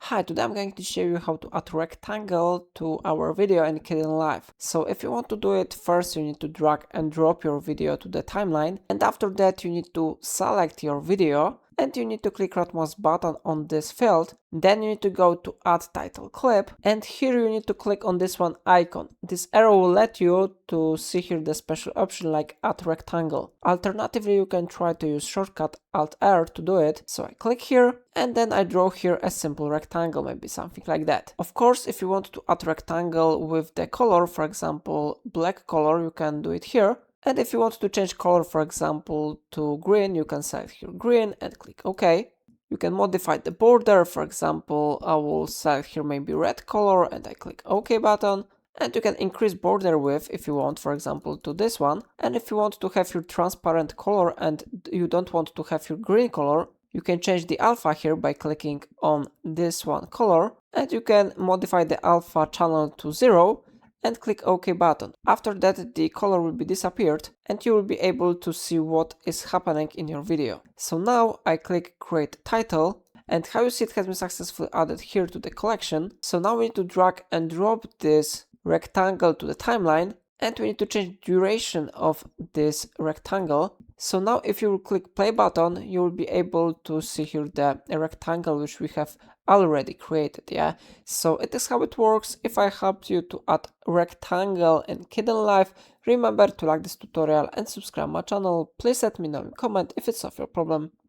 Hi, today I'm going to show you how to add rectangle to our video in Kdenlive. So if you want to do it, first you need to drag and drop your video to the timeline, and after that you need to select your video and you need to click right mouse button on this field. Then you need to go to add title clip, and here you need to click on this one icon. This arrow will let you to see here the special option like add rectangle. Alternatively, you can try to use shortcut Alt R to do it. So I click here and then I draw here a simple rectangle, maybe something like that. Of course, if you want to add rectangle with the color, for example black color, you can do it here. And if you want to change color, for example, to green, you can select here green and click OK. You can modify the border. For example, I will select here maybe red color and I click OK button. And you can increase border width if you want, for example, to this one. And if you want to have your transparent color and you don't want to have your green color, you can change the alpha here by clicking on this one color. And you can modify the alpha channel to 0. And click OK button. After that, the color will be disappeared and you will be able to see what is happening in your video. So now I click create title, and how you see it has been successfully added here to the collection. So now we need to drag and drop this rectangle to the timeline, and we need to change duration of this rectangle. So now if you will click play button, you will be able to see here the rectangle which we have already created. Yeah, so it is how it works. If I helped you to add rectangle in Kdenlive, remember to like this tutorial and subscribe my channel. Please let me know in comment if it's solve your problem.